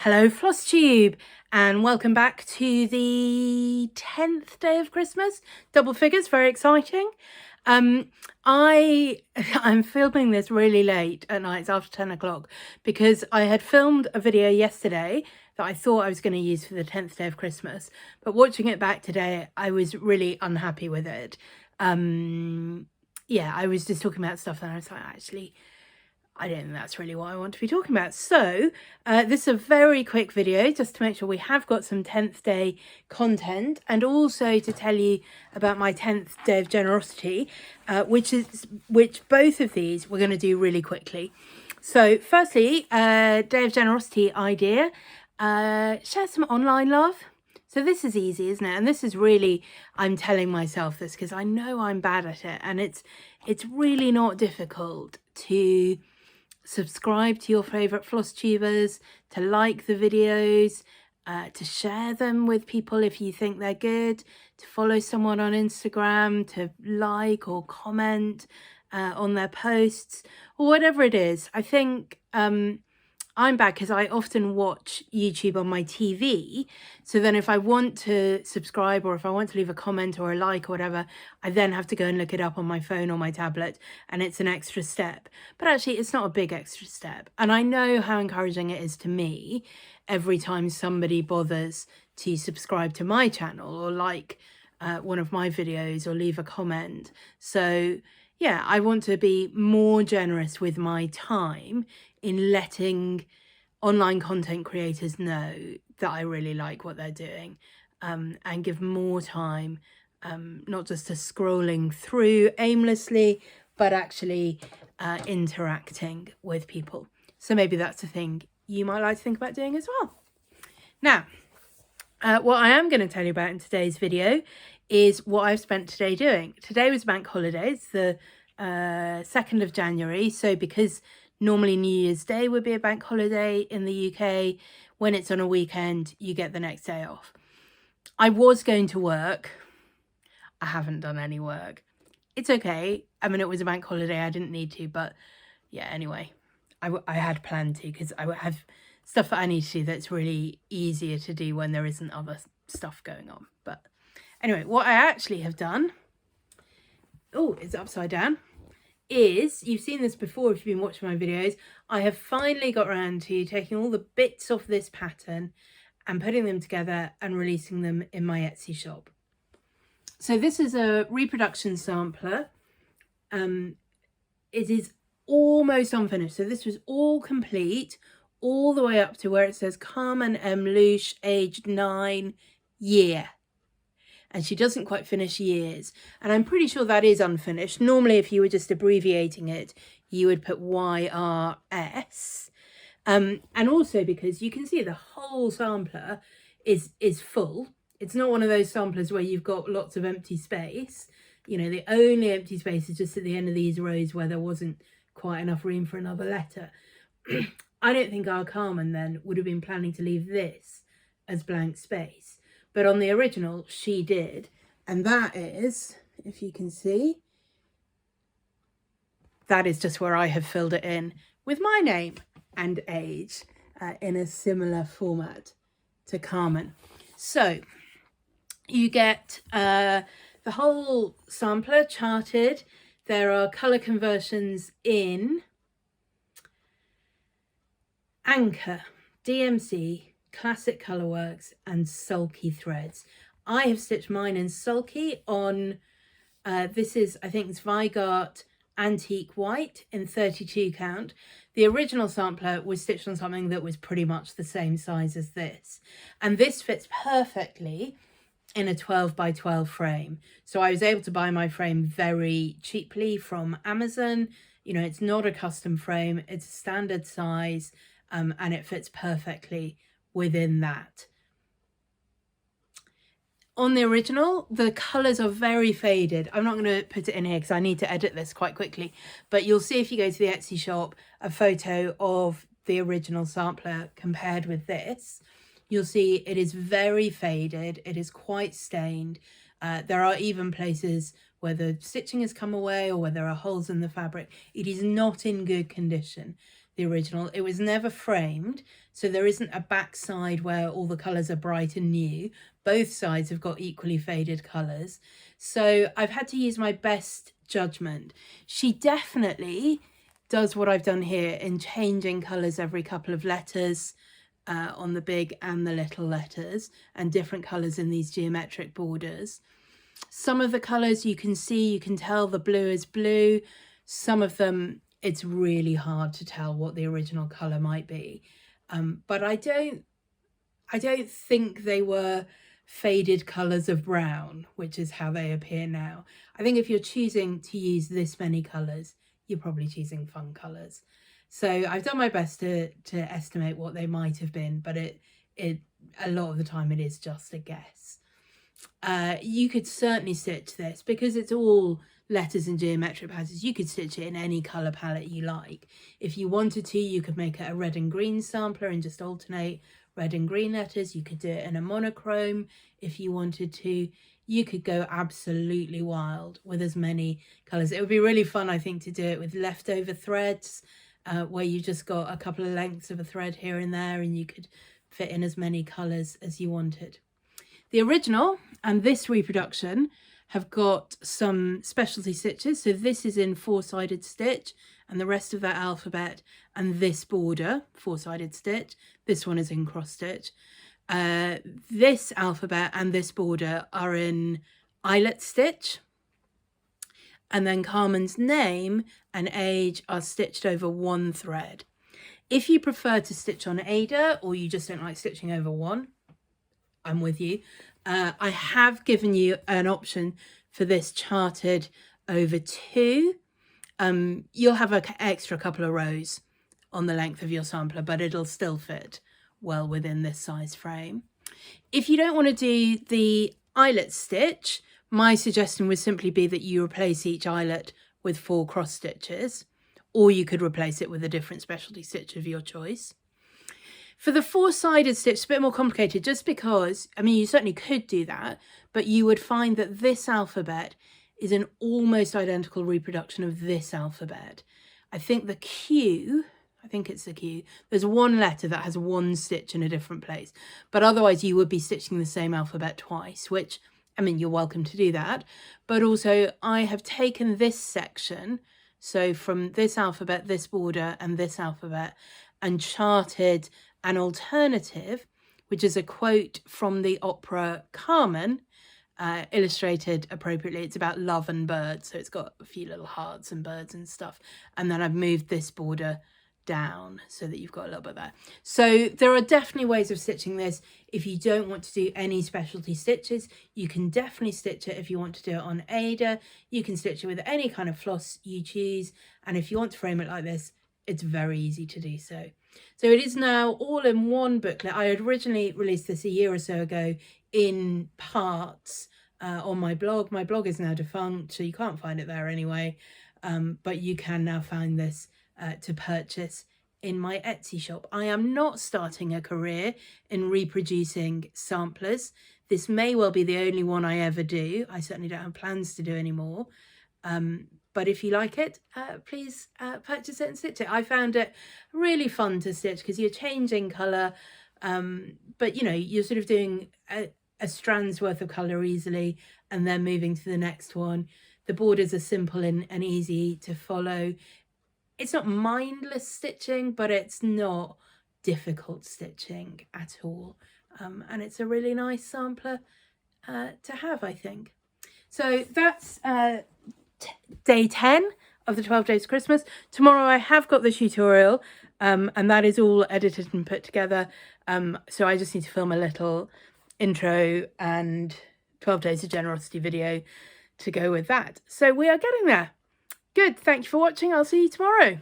Hello FlossTube, and welcome back to the 10th day of Christmas. Double figures, very exciting. I'm filming this really late at night, it's after 10 o'clock, because I had filmed a video yesterday that I thought I was going to use for the 10th day of Christmas, but watching it back today, I was really unhappy with it. Yeah, I was just talking about stuff and I was like, actually, I don't think that's really what I want to be talking about. So this is a very quick video just to make sure we have got some 10th day content, and also to tell you about my 10th day of generosity, which both of these we're going to do really quickly. So firstly, day of generosity idea, share some online love. So this is easy, isn't it? And this is really, I'm telling myself this because I know I'm bad at it, and it's really not difficult to subscribe to your favorite floss tubers, to like the videos, to share them with people if you think they're good, to follow someone on Instagram, to like or comment on their posts, or whatever it is. I think I'm bad because I often watch YouTube on my TV. So then if I want to subscribe, or if I want to leave a comment or a like or whatever, I then have to go and look it up on my phone or my tablet, and it's an extra step. But actually, it's not a big extra step. And I know how encouraging it is to me every time somebody bothers to subscribe to my channel or like one of my videos or leave a comment. So yeah, I want to be more generous with my time in letting online content creators know that I really like what they're doing, and give more time, not just to scrolling through aimlessly, but actually interacting with people. So maybe that's a thing you might like to think about doing as well. Now, what I am going to tell you about in today's video is what I've spent today doing. Today was bank holiday, it's the 2nd of January. So because normally New Year's Day would be a bank holiday in the UK, when it's on a weekend, you get the next day off. I was going to work. I haven't done any work. It's okay. I mean, it was a bank holiday. I didn't need to, but yeah, anyway, I had planned to, because I have stuff that I need to do that's really easier to do when there isn't other stuff going on. But anyway, what I actually have done, oh, it's upside down, is, you've seen this before if you've been watching my videos, I have finally got around to taking all the bits off this pattern and putting them together and releasing them in my Etsy shop. So this is a reproduction sampler. It is almost unfinished. So this was all complete, all the way up to where it says Carmen M. Louche, aged 9 year. And she doesn't quite finish years. And I'm pretty sure that is unfinished. Normally, if you were just abbreviating it, you would put YRS. And also because you can see the whole sampler is full. It's not one of those samplers where you've got lots of empty space. You know, the only empty space is just at the end of these rows where there wasn't quite enough room for another letter. I don't think our Carmen then would have been planning to leave this as blank space. But on the original, she did. And that is, if you can see, that is just where I have filled it in with my name and age in a similar format to Carmen. So you get the whole sampler charted. There are colour conversions in Anchor, DMC, Classic Colourworks and Sulky threads. I have stitched mine in Sulky on, this is, I think it's Zweigart Antique White in 32 count. The original sampler was stitched on something that was pretty much the same size as this. And this fits perfectly in a 12 by 12 frame. So I was able to buy my frame very cheaply from Amazon. You know, it's not a custom frame, it's a standard size, and it fits perfectly within that. On the original, the colours are very faded. I'm not going to put it in here because I need to edit this quite quickly, but you'll see if you go to the Etsy shop a photo of the original sampler compared with this. You'll see it is very faded, it is quite stained. There are even places where the stitching has come away or where there are holes in the fabric. It is not in good condition, the original. It was never framed, so there isn't a back side where all the colours are bright and new. Both sides have got equally faded colours. So I've had to use my best judgment. She definitely does what I've done here in changing colours every couple of letters on the big and the little letters, and different colours in these geometric borders. Some of the colours you can see, you can tell the blue is blue. Some of them, it's really hard to tell what the original colour might be. But I don't think they were faded colours of brown, which is how they appear now. I think if you're choosing to use this many colours, you're probably choosing fun colours. So I've done my best to estimate what they might have been, but it a lot of the time it is just a guess. You could certainly stitch this because it's all letters and geometric patterns. You could stitch it in any colour palette you like. If you wanted to, you could make it a red and green sampler and just alternate red and green letters. You could do it in a monochrome if you wanted to. You could go absolutely wild with as many colours. It would be really fun, I think, to do it with leftover threads, where you just got a couple of lengths of a thread here and there, and you could fit in as many colours as you wanted. The original and this reproduction have got some specialty stitches. So this is in 4-sided stitch, and the rest of that alphabet and this border, 4-sided stitch. This one is in cross stitch. This alphabet and this border are in eyelet stitch. And then Carmen's name and age are stitched over one thread. If you prefer to stitch on Ada, or you just don't like stitching over one, I'm with you. I have given you an option for this charted over 2. You'll have an extra couple of rows on the length of your sampler, but it'll still fit well within this size frame. If you don't want to do the eyelet stitch, my suggestion would simply be that you replace each eyelet with 4 cross stitches, or you could replace it with a different specialty stitch of your choice. For the 4-sided stitch, it's a bit more complicated just because, I mean, you certainly could do that, but you would find that this alphabet is an almost identical reproduction of this alphabet. I think the Q, it's the Q, there's one letter that has one stitch in a different place, but otherwise you would be stitching the same alphabet twice, which, I mean, you're welcome to do that. But also I have taken this section, so from this alphabet, this border, and this alphabet, and charted an alternative, which is a quote from the opera Carmen, illustrated appropriately. It's about love and birds, so it's got a few little hearts and birds and stuff. And then I've moved this border down so that you've got a little bit there. So there are definitely ways of stitching this. If you don't want to do any specialty stitches, you can definitely stitch it. If you want to do it on Ada, you can stitch it with any kind of floss you choose. And if you want to frame it like this, it's very easy to do so. So it is now all in one booklet. I had originally released this a year or so ago in parts on my blog. My blog is now defunct, so you can't find it there anyway. But you can now find this to purchase in my Etsy shop. I am not starting a career in reproducing samplers. This may well be the only one I ever do. I certainly don't have plans to do any more. But if you like it, please purchase it and stitch it. I found it really fun to stitch because you're changing colour, but you know, you're sort of doing a strand's worth of colour easily and then moving to the next one. The borders are simple and easy to follow. It's not mindless stitching, but it's not difficult stitching at all. And it's a really nice sampler to have, I think. So that's day 10 of the 12 Days of Christmas. Tomorrow I have got the tutorial, and that is all edited and put together. So I just need to film a little intro and 12 Days of Generosity video to go with that. So we are getting there. Good, thank you for watching. I'll see you tomorrow.